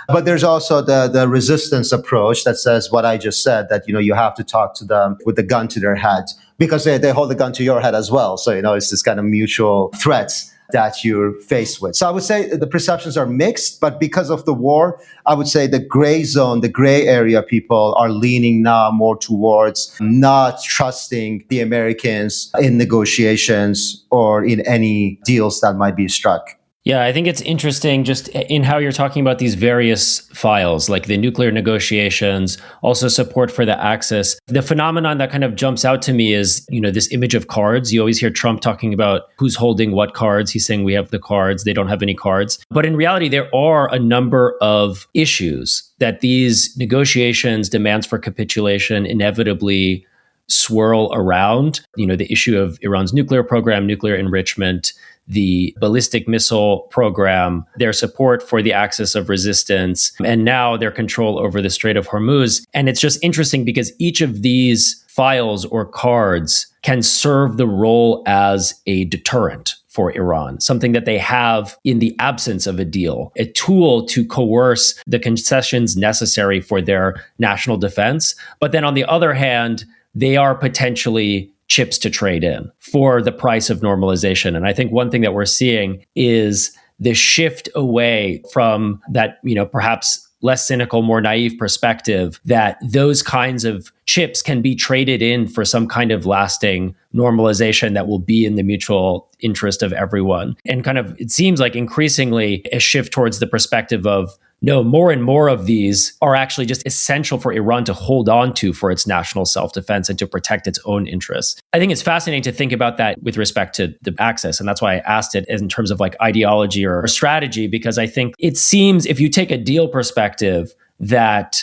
But there's also the resistance approach that says what I just said, that, you have to talk to them with the gun to their head, because they hold the gun to your head as well. So, it's this kind of mutual threats that you're faced with. So I would say the perceptions are mixed, but because of the war, I would say the gray zone, the gray area people are leaning now more towards not trusting the Americans in negotiations or in any deals that might be struck. Yeah, I think it's interesting just in how you're talking about these various files, like the nuclear negotiations, also support for the Axis. The phenomenon that kind of jumps out to me is, this image of cards. You always hear Trump talking about who's holding what cards. He's saying we have the cards, they don't have any cards. But in reality, there are a number of issues that these negotiations, demands for capitulation, inevitably swirl around. The issue of Iran's nuclear program, nuclear enrichment, the ballistic missile program, their support for the axis of resistance, and now their control over the Strait of Hormuz. And it's just interesting because each of these files or cards can serve the role as a deterrent for Iran, something that they have in the absence of a deal, a tool to coerce the concessions necessary for their national defense. But then on the other hand, they are potentially chips to trade in for the price of normalization. And I think one thing that we're seeing is the shift away from that, perhaps less cynical, more naive perspective that those kinds of chips can be traded in for some kind of lasting normalization that will be in the mutual interest of everyone. And kind of, it seems like increasingly a shift towards the perspective of, no, more and more of these are actually just essential for Iran to hold on to for its national self-defense and to protect its own interests. I think it's fascinating to think about that with respect to the Axis. And that's why I asked it in terms of like ideology or strategy, because I think it seems if you take a deal perspective that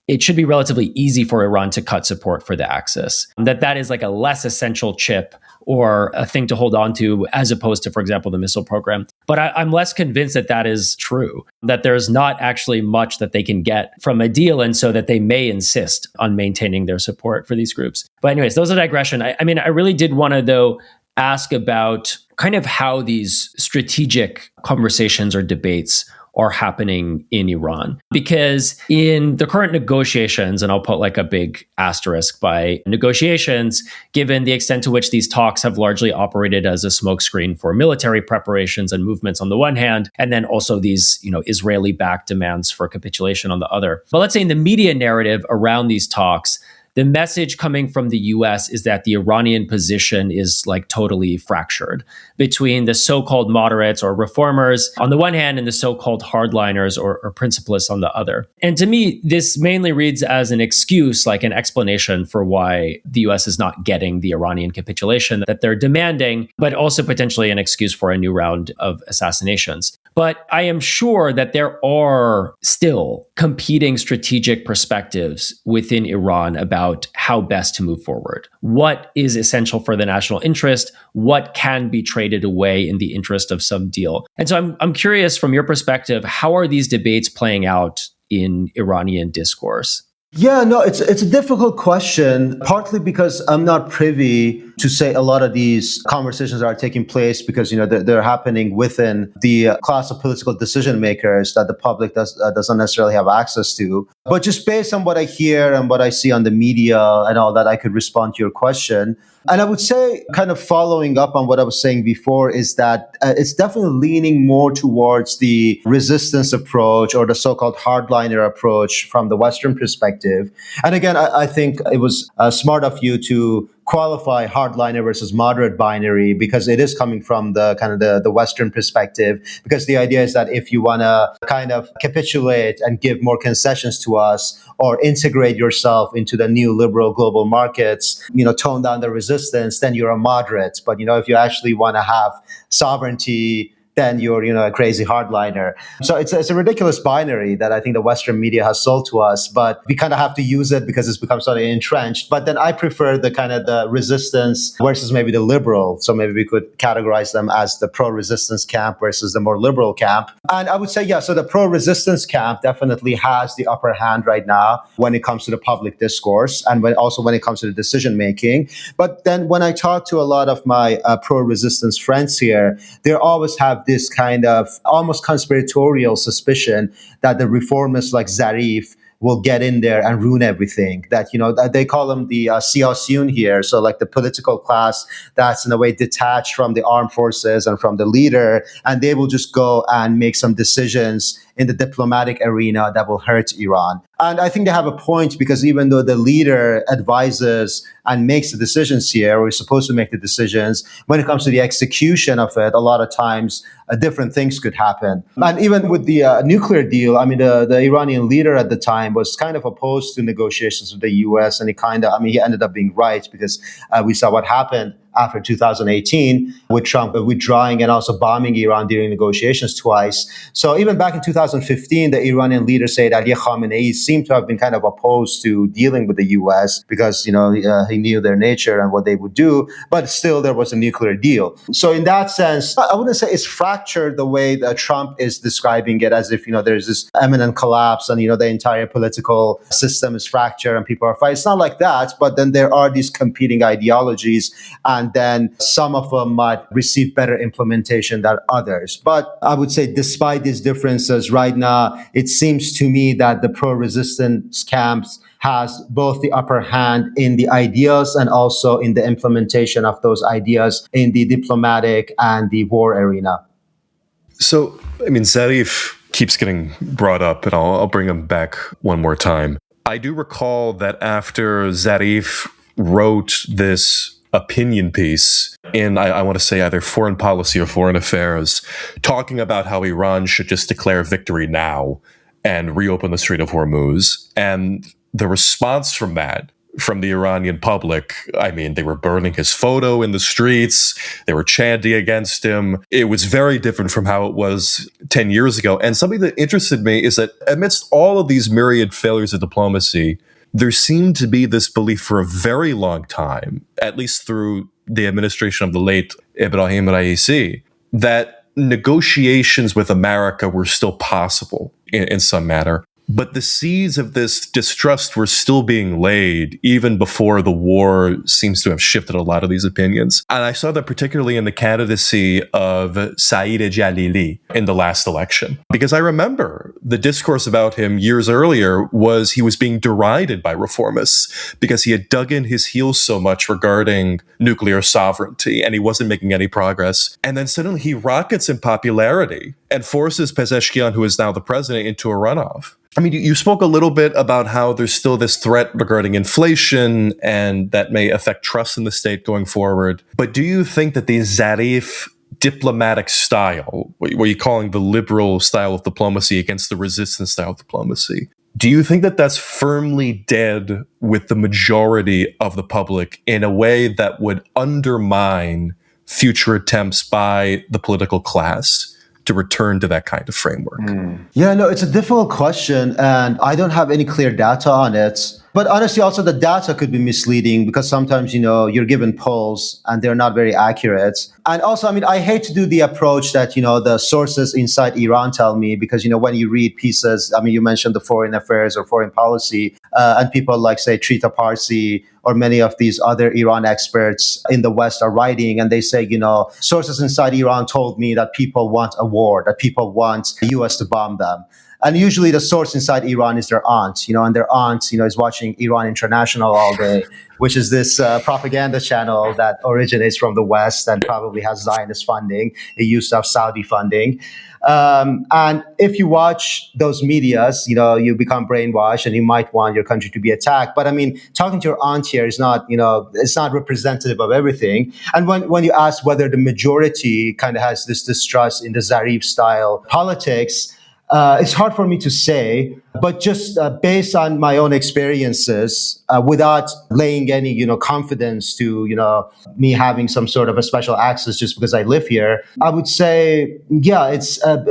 it should be relatively easy for Iran to cut support for the Axis. That is like a less essential chip or a thing to hold on to as opposed to, for example, the missile program. But I'm less convinced that that is true, that there's not actually much that they can get from a deal, and so that they may insist on maintaining their support for these groups. But anyways, those are digression. I mean, I really did want to, though, ask about kind of how these strategic conversations or debates are happening in Iran. Because in the current negotiations, and I'll put like a big asterisk by negotiations, given the extent to which these talks have largely operated as a smokescreen for military preparations and movements on the one hand, and then also these, Israeli-backed demands for capitulation on the other. But let's say in the media narrative around these talks, the message coming from the US is that the Iranian position is like totally fractured between the so-called moderates or reformers on the one hand and the so-called hardliners or principalists on the other. And to me, this mainly reads as an excuse, like an explanation for why the US is not getting the Iranian capitulation that they're demanding, but also potentially an excuse for a new round of assassinations. But I am sure that there are still competing strategic perspectives within Iran about how best to move forward. What is essential for the national interest? What can be traded away in the interest of some deal? And so I'm curious, from your perspective, how are these debates playing out in Iranian discourse? Yeah, no, it's a difficult question, partly because I'm not privy to say a lot of these conversations are taking place because, they're happening within the class of political decision makers that the public doesn't necessarily have access to. But just based on what I hear and what I see on the media and all that, I could respond to your question. And I would say, kind of following up on what I was saying before, is that it's definitely leaning more towards the resistance approach or the so-called hardliner approach from the Western perspective. And again, I think it was smart of you to qualify hardliner versus moderate binary, because it is coming from the kind of the Western perspective, because the idea is that if you want to kind of capitulate and give more concessions to us or integrate yourself into the new liberal global markets, tone down the resistance, then you're a moderate. But, if you actually want to have sovereignty, then you're, a crazy hardliner. So it's a ridiculous binary that I think the Western media has sold to us, but we kind of have to use it because it's become sort of entrenched. But then I prefer the kind of the resistance versus maybe the liberal. So maybe we could categorize them as the pro-resistance camp versus the more liberal camp. And I would say, so the pro-resistance camp definitely has the upper hand right now when it comes to the public discourse and also when it comes to the decision making. But then when I talk to a lot of my pro-resistance friends here, they always have this kind of almost conspiratorial suspicion that the reformists like Zarif will get in there and ruin everything. That, they call them the Siyasyun here. So like the political class that's in a way detached from the armed forces and from the leader. And they will just go and make some decisions in the diplomatic arena that will hurt Iran. And I think they have a point, because even though the leader advises and makes the decisions here, or is supposed to make the decisions, when it comes to the execution of it, a lot of times different things could happen. And even with the nuclear deal, I mean, the Iranian leader at the time was kind of opposed to negotiations with the US, and he ended up being right, because we saw what happened after 2018 with Trump withdrawing and also bombing Iran during negotiations twice. So even back in 2015, the Iranian leader Sayyid Ali Khamenei seemed to have been kind of opposed to dealing with the US because, he knew their nature and what they would do, but still there was a nuclear deal. So in that sense, I wouldn't say it's fractured the way that Trump is describing it, as if, there's this imminent collapse and, the entire political system is fractured and people are fighting. It's not like that, but then there are these competing ideologies, and then some of them might receive better implementation than others. But I would say despite these differences right now, it seems to me that the pro-resistance camps has both the upper hand in the ideas and also in the implementation of those ideas in the diplomatic and the war arena. So, Zarif keeps getting brought up, and I'll bring him back one more time. I do recall that after Zarif wrote this opinion piece in, I want to say, either Foreign Policy or Foreign Affairs, talking about how Iran should just declare victory now and reopen the Strait of Hormuz. And the response from that from the Iranian public. I mean, they were burning his photo in the streets. They were chanting against him. It was very different from how it was 10 years ago. And something that interested me is that amidst all of these myriad failures of diplomacy, there seemed to be this belief for a very long time, at least through the administration of the late Ibrahim Raisi, that negotiations with America were still possible in some manner. But the seeds of this distrust were still being laid even before the war seems to have shifted a lot of these opinions. And I saw that particularly in the candidacy of Saeed Jalili in the last election. Because I remember the discourse about him years earlier was he was being derided by reformists because he had dug in his heels so much regarding nuclear sovereignty and he wasn't making any progress. And then suddenly he rockets in popularity and forces Pezeshkian, who is now the president, into a runoff. I mean, you spoke a little bit about how there's still this threat regarding inflation and that may affect trust in the state going forward. But do you think that the Zarif diplomatic style, what you're calling the liberal style of diplomacy against the resistance style of diplomacy, do you think that that's firmly dead with the majority of the public in a way that would undermine future attempts by the political class to return to that kind of framework? Yeah, no, it's a difficult question, and I don't have any clear data on it. But honestly, also the data could be misleading because sometimes, you're given polls and they're not very accurate. And also, I mean, I hate to do the approach that, the sources inside Iran tell me because, when you read pieces, I mean, you mentioned the foreign affairs or foreign policy, and people like, say, Trita Parsi or many of these other Iran experts in the West are writing and they say, sources inside Iran told me that people want a war, that people want the US to bomb them. And usually the source inside Iran is their aunt, and their aunt, is watching Iran International all day, which is this propaganda channel that originates from the West and probably has Zionist funding. It used to have Saudi funding. And if you watch those medias, you become brainwashed and you might want your country to be attacked. But I mean, talking to your aunt here is not, it's not representative of everything. And when you ask whether the majority kind of has this distrust in the Zarif style politics, it's hard for me to say, but just based on my own experiences, without laying any, confidence to, me having some sort of a special access just because I live here, I would say, yeah,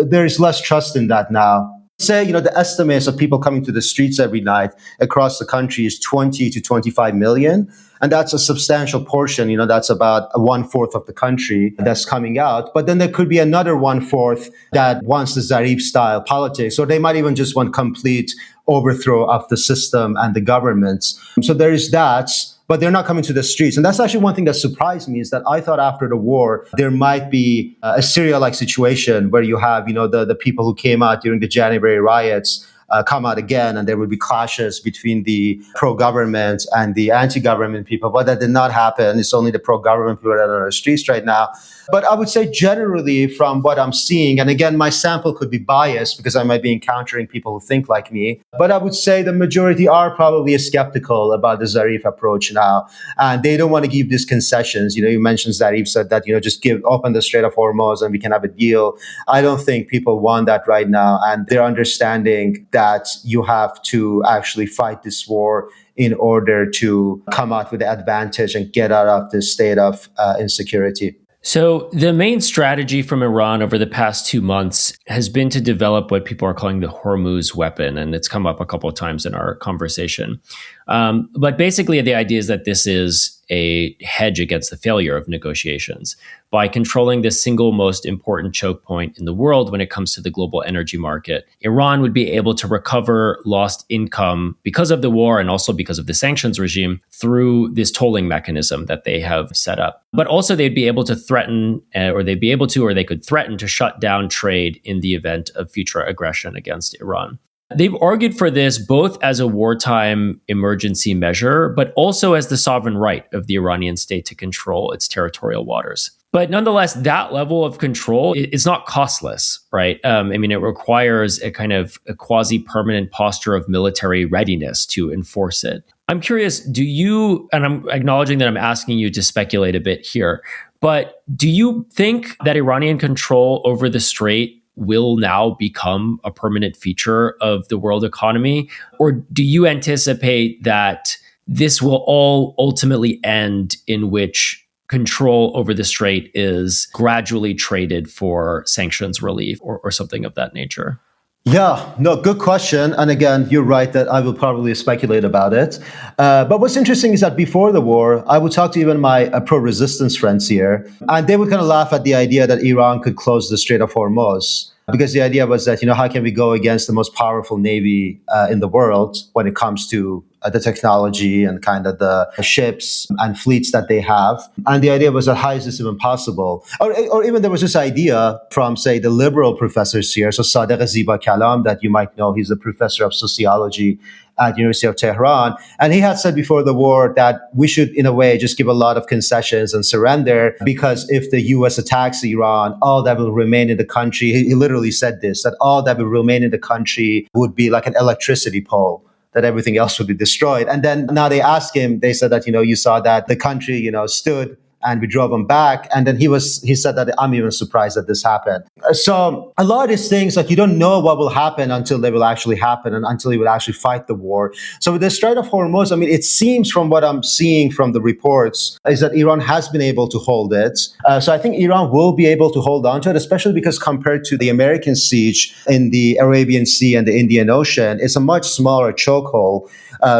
there's less trust in that now. Say, the estimates of people coming to the streets every night across the country is 20 to 25 million. And that's a substantial portion, that's about 1/4 of the country that's coming out. But then there could be another 1/4 that wants the Zarif style politics, or they might even just want complete overthrow of the system and the government. So there is that. But they're not coming to the streets. And that's actually one thing that surprised me is that I thought after the war, there might be a Syria-like situation where you have, the people who came out during the January riots come out again, and there would be clashes between the pro-government and the anti-government people. But that did not happen. It's only the pro-government people that are on the streets right now. But I would say generally from what I'm seeing, and again, my sample could be biased because I might be encountering people who think like me, but I would say the majority are probably skeptical about the Zarif approach now. And they don't want to give these concessions. You mentioned Zarif said that, just open the Strait of Hormuz and we can have a deal. I don't think people want that right now. And they're understanding that you have to actually fight this war in order to come out with the advantage and get out of this state of insecurity. So the main strategy from Iran over the past 2 months has been to develop what people are calling the Hormuz weapon, and it's come up a couple of times in our conversation. But basically, the idea is that this is a hedge against the failure of negotiations. By controlling the single most important choke point in the world when it comes to the global energy market, Iran would be able to recover lost income because of the war and also because of the sanctions regime through this tolling mechanism that they have set up. But also they'd be able to threaten, or they could threaten to shut down trade in the event of future aggression against Iran. They've argued for this both as a wartime emergency measure, but also as the sovereign right of the Iranian state to control its territorial waters. But nonetheless, that level of control is not costless, right? It requires a kind of a quasi-permanent posture of military readiness to enforce it. I'm curious, and I'm acknowledging that I'm asking you to speculate a bit here, but do you think that Iranian control over the strait will now become a permanent feature of the world economy? Or do you anticipate that this will all ultimately end in which control over the strait is gradually traded for sanctions relief or something of that nature? Yeah, no, good question. And again, you're right that I will probably speculate about it. But what's interesting is that before the war, I would talk to even my pro-resistance friends here, and they would kind of laugh at the idea that Iran could close the Strait of Hormuz. Because the idea was that, how can we go against the most powerful navy in the world when it comes to the technology and kind of the ships and fleets that they have. And the idea was that how is this even possible? Or even there was this idea from, say, the liberal professors here. So Sadegh Ziba Kalam, that you might know, he's a professor of sociology at the University of Tehran. And he had said before the war that we should, in a way, just give a lot of concessions and surrender, because if the US attacks Iran, all that will remain in the country, he literally said this, that all that will remain in the country would be like an electricity pole, that everything else would be destroyed. And then now they asked him, they said that, you saw that the country, stood and we drove him back. And then he said that I'm even surprised that this happened. So a lot of these things, like, you don't know what will happen until they will actually happen and until you will actually fight the war. So with the Strait of Hormuz, I mean, it seems from what I'm seeing from the reports is that Iran has been able to hold it. So I think Iran will be able to hold on to it, especially because compared to the American siege in the Arabian Sea and the Indian Ocean, it's a much smaller chokehold.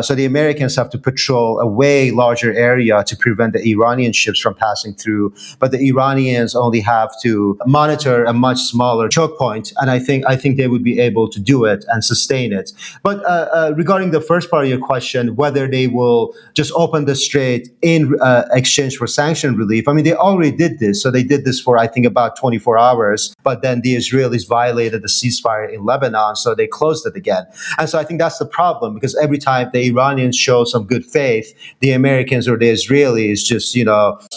So the Americans have to patrol a way larger area to prevent the Iranian ships from passing through, but the Iranians only have to monitor a much smaller choke point, and I think they would be able to do it and sustain it. But regarding the first part of your question, whether they will just open the strait in exchange for sanction relief, I mean, they already did this. So they did this for, I think, about 24 hours, but then the Israelis violated the ceasefire in Lebanon, so they closed it again. And so I think that's the problem, because every time the Iranians show some good faith, the Americans or the Israelis just,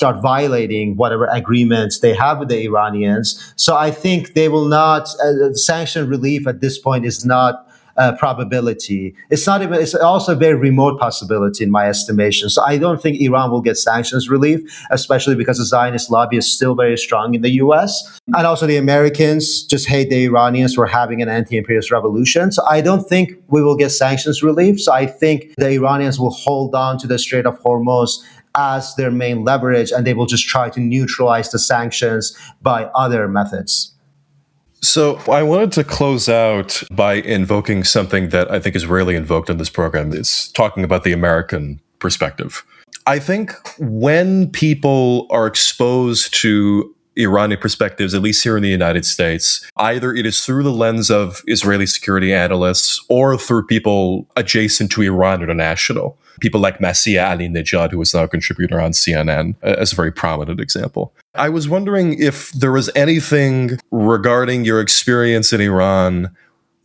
start violating whatever agreements they have with the Iranians. So I think they will not, sanction relief at this point is not probability. It's also a very remote possibility in my estimation. So I don't think Iran will get sanctions relief, especially because the Zionist lobby is still very strong in the US. And also the Americans just hate the Iranians for having an anti-imperialist revolution. So I don't think we will get sanctions relief. So I think the Iranians will hold on to the Strait of Hormuz as their main leverage, and they will just try to neutralize the sanctions by other methods. So I wanted to close out by invoking something that I think is rarely invoked on this program. It's talking about the American perspective. I think when people are exposed to Iranian perspectives, at least here in the United States, either it is through the lens of Israeli security analysts or through people adjacent to Iran International. People like Masih Ali-Nejad, who is now a contributor on CNN, as a very prominent example. I was wondering if there was anything regarding your experience in Iran,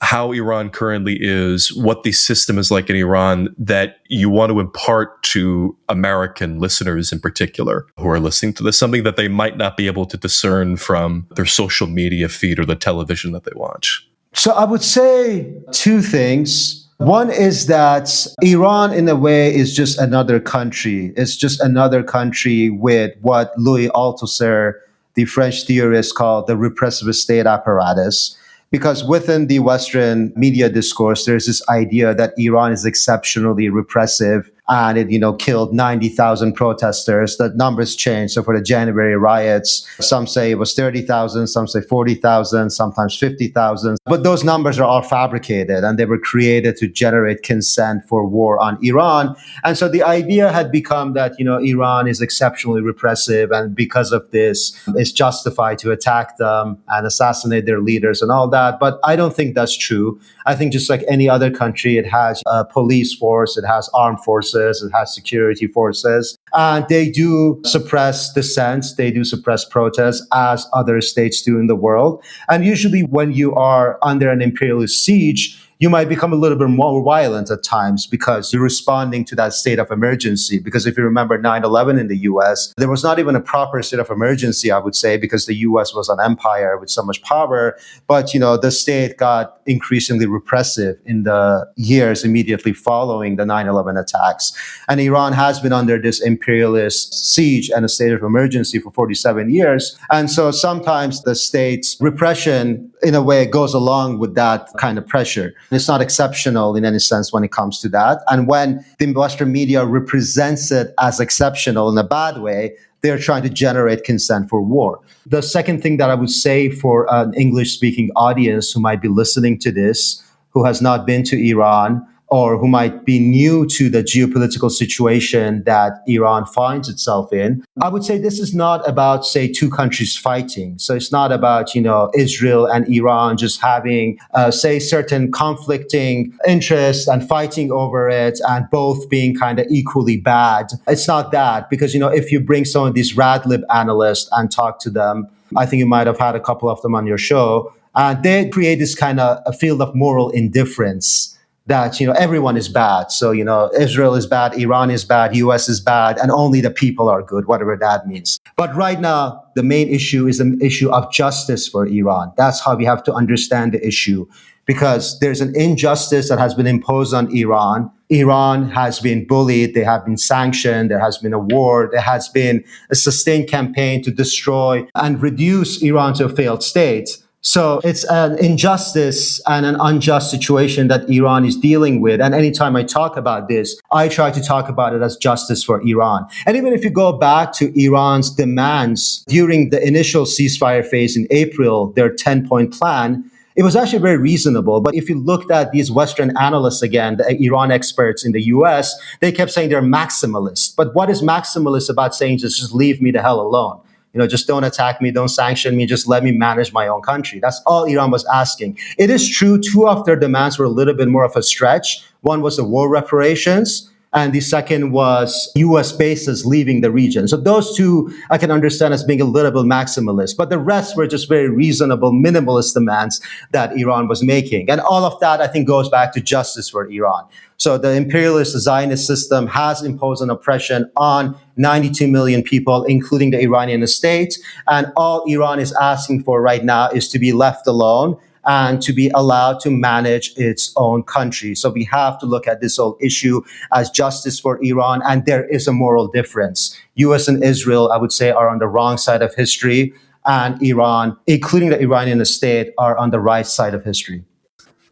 how Iran currently is, what the system is like in Iran, that you want to impart to American listeners in particular who are listening to this, something that they might not be able to discern from their social media feed or the television that they watch. So I would say two things. One is that Iran, in a way, is just another country. It's just another country with what Louis Althusser, the French theorist, called the repressive state apparatus. Because within the Western media discourse, there's this idea that Iran is exceptionally repressive and it, killed 90,000 protesters. The numbers change. So for the January riots, some say it was 30,000, some say 40,000, sometimes 50,000. But those numbers are all fabricated, and they were created to generate consent for war on Iran. And so the idea had become that, Iran is exceptionally repressive, and because of this, it's justified to attack them and assassinate their leaders and all that. But I don't think that's true. I think just like any other country, it has a police force, it has armed forces, it has security forces, and they do suppress dissent, they do suppress protests as other states do in the world. And usually when you are under an imperialist siege, you might become a little bit more violent at times because you're responding to that state of emergency. Because if you remember 9/11 in the US, there was not even a proper state of emergency, I would say, because the US was an empire with so much power. But, the state got increasingly repressive in the years immediately following the 9/11 attacks. And Iran has been under this imperialist siege and a state of emergency for 47 years. And so sometimes the state's repression in a way, goes along with that kind of pressure. It's not exceptional in any sense when it comes to that. And when the Western media represents it as exceptional in a bad way, they're trying to generate consent for war. The second thing that I would say for an English-speaking audience who might be listening to this, who has not been to Iran, or who might be new to the geopolitical situation that Iran finds itself in, I would say this is not about, say, two countries fighting. So it's not about, Israel and Iran just having, say, certain conflicting interests and fighting over it and both being kind of equally bad. It's not that, because, if you bring some of these Radlib analysts and talk to them, I think you might have had a couple of them on your show, they create this kind of a field of moral indifference that, everyone is bad. So, Israel is bad, Iran is bad, US is bad, and only the people are good, whatever that means. But right now, the main issue is the issue of justice for Iran. That's how we have to understand the issue, because there's an injustice that has been imposed on Iran. Iran has been bullied, they have been sanctioned, there has been a war, there has been a sustained campaign to destroy and reduce Iran to a failed state. So it's an injustice and an unjust situation that Iran is dealing with. And anytime I talk about this, I try to talk about it as justice for Iran. And even if you go back to Iran's demands during the initial ceasefire phase in April, their 10-point plan, it was actually very reasonable. But if you looked at these Western analysts again, the Iran experts in the US, they kept saying they're maximalist. But what is maximalist about saying just leave me the hell alone? Just don't attack me, don't sanction me, just let me manage my own country. That's all Iran was asking. It is true, two of their demands were a little bit more of a stretch. One was the war reparations, and the second was US bases leaving the region. So those two I can understand as being a little bit maximalist, but the rest were just very reasonable, minimalist demands that Iran was making. And all of that, I think, goes back to justice for Iran. So the imperialist Zionist system has imposed an oppression on 92 million people, including the Iranian state. And all Iran is asking for right now is to be left alone and to be allowed to manage its own country. So we have to look at this whole issue as justice for Iran. And there is a moral difference. US and Israel, I would say, are on the wrong side of history. And Iran, including the Iranian state, are on the right side of history.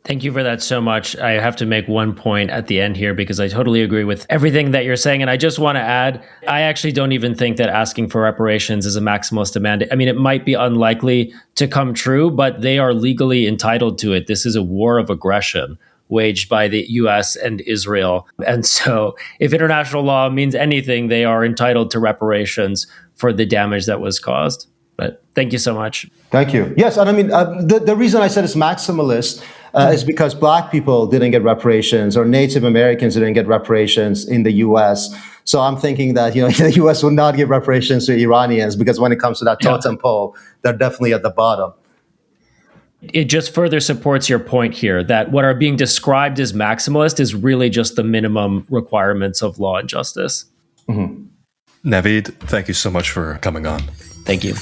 Thank you for that so much. I have to make one point at the end here because I totally agree with everything that you're saying. And I just want to add, I actually don't even think that asking for reparations is a maximalist demand. I mean, it might be unlikely to come true, but they are legally entitled to it. This is a war of aggression waged by the US and Israel. And so if international law means anything, they are entitled to reparations for the damage that was caused. But thank you so much. Thank you. Yes, and I mean, the reason I said it's maximalist is because Black people didn't get reparations or Native Americans didn't get reparations in the U.S. So I'm thinking that, the U.S. will not give reparations to Iranians because when it comes to that totem pole, they're definitely at the bottom. It just further supports your point here that what are being described as maximalist is really just the minimum requirements of law and justice. Mm-hmm. Navid, thank you so much for coming on. Thank you.